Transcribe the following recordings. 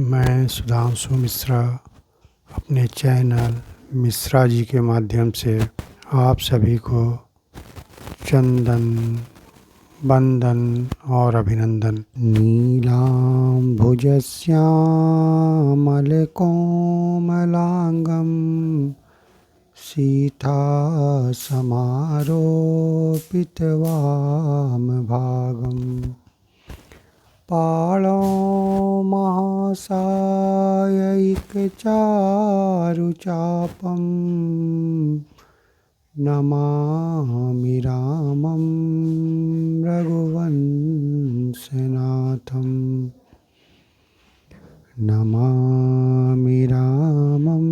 मैं सुधांशु मिश्रा अपने चैनल मिश्रा जी के माध्यम से आप सभी को चंदन वंदन और अभिनंदन। नीलाम्भुजश्यामलकोमलांगं सीतासमारोपितवामभागम् पाणौ महासायैकचारुचापं नमामि रामं रघुवंशनाथं। नमामि रामं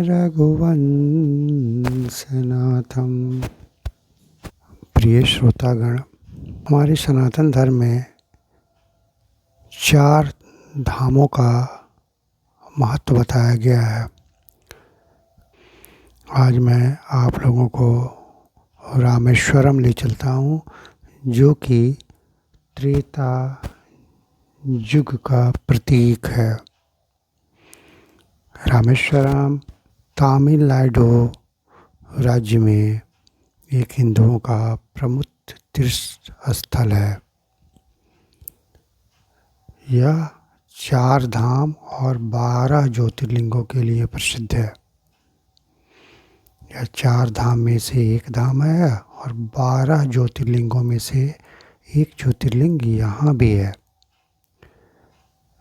रघुवंशनाथं। प्रिय श्रोतागण, हमारे सनातन धर्म में 4 धामों का महत्व बताया गया है। आज मैं आप लोगों को रामेश्वरम ले चलता हूँ, जो कि त्रेता युग का प्रतीक है। रामेश्वरम तमिलनाडु राज्य में एक हिंदुओं का प्रमुख तीर्थ स्थल है। यह 4 धाम और 12 ज्योतिर्लिंगों के लिए प्रसिद्ध है। यह 4 धाम में से एक धाम है और 12 ज्योतिर्लिंगों में से एक ज्योतिर्लिंग यहाँ भी है।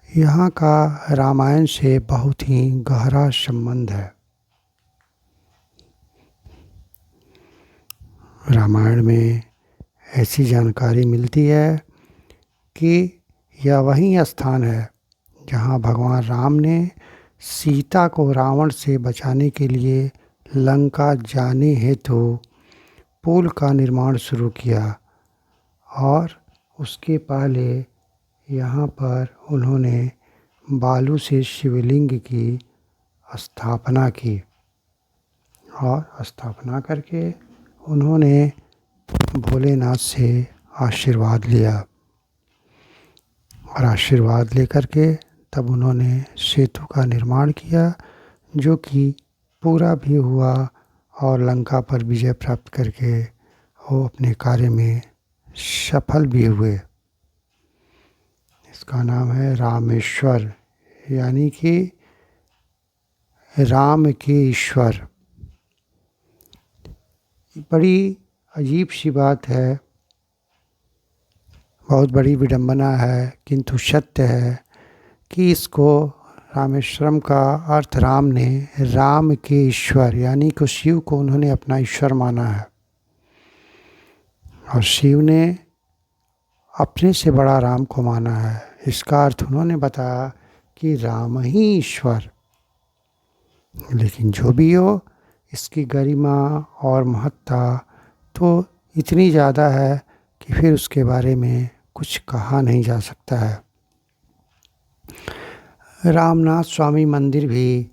यहाँ का रामायण से बहुत ही गहरा संबंध है। रामायण में ऐसी जानकारी मिलती है कि यह वही स्थान है जहाँ भगवान राम ने सीता को रावण से बचाने के लिए लंका जाने हेतु पुल का निर्माण शुरू किया, और उसके पहले यहाँ पर उन्होंने बालू से शिवलिंग की स्थापना की, और स्थापना करके उन्होंने भोलेनाथ से आशीर्वाद लिया, और आशीर्वाद लेकर के तब उन्होंने सेतु का निर्माण किया, जो कि पूरा भी हुआ और लंका पर विजय प्राप्त करके वो अपने कार्य में सफल भी हुए। इसका नाम है रामेश्वर, यानी कि राम के ईश्वर। बड़ी अजीब सी बात है, बहुत बड़ी विडंबना है, किंतु सत्य है कि इसको रामेश्वरम का अर्थ राम ने राम के ईश्वर यानी कि शिव को उन्होंने अपना ईश्वर माना है, और शिव ने अपने से बड़ा राम को माना है। इसका अर्थ उन्होंने बताया कि राम ही ईश्वर। लेकिन जो भी हो, इसकी गरिमा और महत्ता तो इतनी ज़्यादा है कि फिर उसके बारे में कुछ कहा नहीं जा सकता है। रामनाथ स्वामी मंदिर भी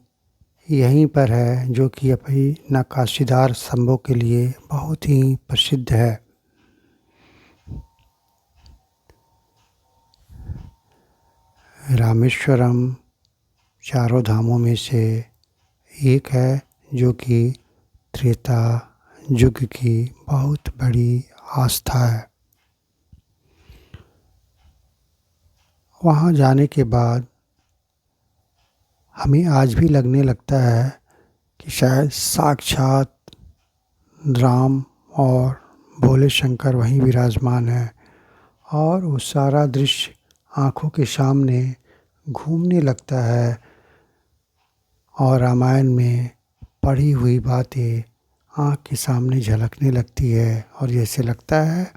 यहीं पर है, जो कि अभी नक्काशीदार स्तंभों के लिए बहुत ही प्रसिद्ध है। रामेश्वरम 4 धामों में से एक है, जो कि त्रेता युग की बहुत बड़ी आस्था है। वहाँ जाने के बाद हमें आज भी लगने लगता है कि शायद साक्षात राम और भोले शंकर वहीं विराजमान है, और वो सारा दृश्य आँखों के सामने घूमने लगता है, और रामायण में पढ़ी हुई बातें आँख के सामने झलकने लगती है, और जैसे लगता है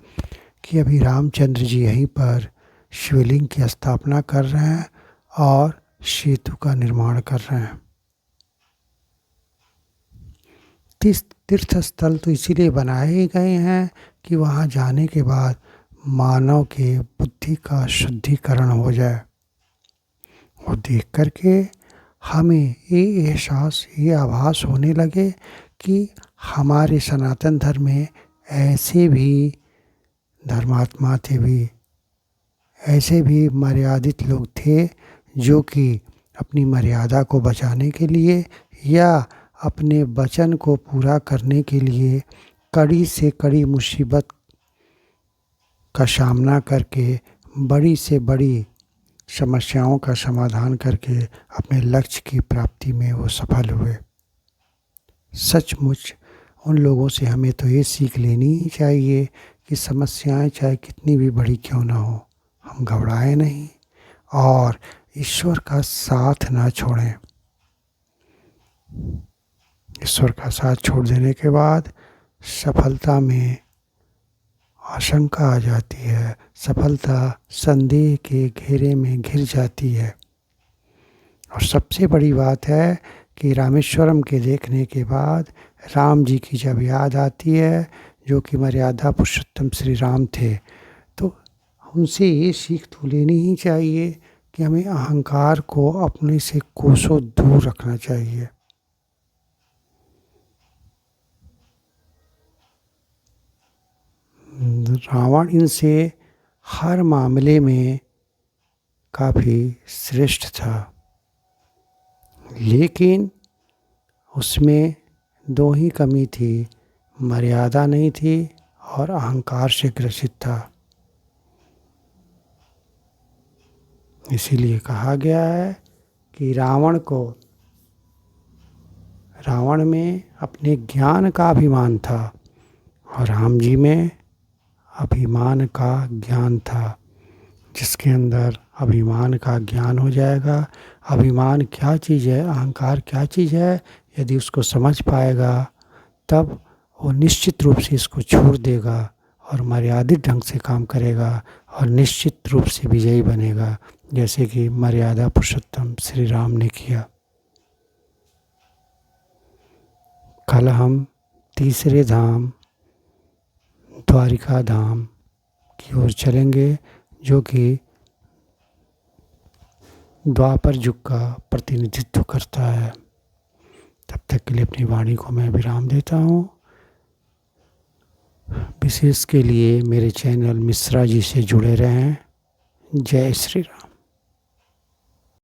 कि अभी रामचंद्र जी यहीं पर शिवलिंग की स्थापना कर रहे हैं और सेतु का निर्माण कर रहे हैं। तीर्थ स्थल तो इसीलिए बनाए गए हैं कि वहाँ जाने के बाद मानव के बुद्धि का शुद्धिकरण हो जाए, और देख करके हमें ये एहसास, ये आभास होने लगे कि हमारे सनातन धर्म में ऐसे भी धर्मात्मा थे भी, ऐसे भी मर्यादित लोग थे जो कि अपनी मर्यादा को बचाने के लिए या अपने वचन को पूरा करने के लिए कड़ी से कड़ी मुसीबत का सामना करके बड़ी से बड़ी समस्याओं का समाधान करके अपने लक्ष्य की प्राप्ति में वो सफल हुए। सचमुच उन लोगों से हमें तो ये सीख लेनी ही चाहिए कि समस्याएं चाहे कितनी भी बड़ी क्यों ना हो, हम घबराएं नहीं और ईश्वर का साथ ना छोड़ें। ईश्वर का साथ छोड़ देने के बाद सफलता में आशंका आ जाती है, सफलता संदेह के घेरे में घिर जाती है। और सबसे बड़ी बात है कि रामेश्वरम के देखने के बाद राम जी की जब याद आती है, जो कि मर्यादा पुरुषोत्तम श्री राम थे, तो उनसे ये सीख तो लेनी ही चाहिए कि हमें अहंकार को अपने से कोसों दूर रखना चाहिए। रावण इनसे हर मामले में काफ़ी श्रेष्ठ था, लेकिन उसमें दो ही कमी थी, मर्यादा नहीं थी और अहंकार से ग्रसित था। इसीलिए कहा गया है कि रावण में अपने ज्ञान का अभिमान था और राम जी में अभिमान का ज्ञान था। जिसके अंदर अभिमान का ज्ञान हो जाएगा, अभिमान क्या चीज़ है, अहंकार क्या चीज़ है, यदि उसको समझ पाएगा तब वो निश्चित रूप से इसको छोड़ देगा और मर्यादित ढंग से काम करेगा और निश्चित रूप से विजयी बनेगा, जैसे कि मर्यादा पुरुषोत्तम श्री राम ने किया। कल हम तीसरे धाम द्वारिका धाम की ओर चलेंगे, जो कि द्वापर युग का प्रतिनिधित्व करता है। तब तक के लिए अपनी वाणी को मैं विराम देता हूँ। विशेष के लिए मेरे चैनल मिश्रा जी से जुड़े रहें। जय श्री राम।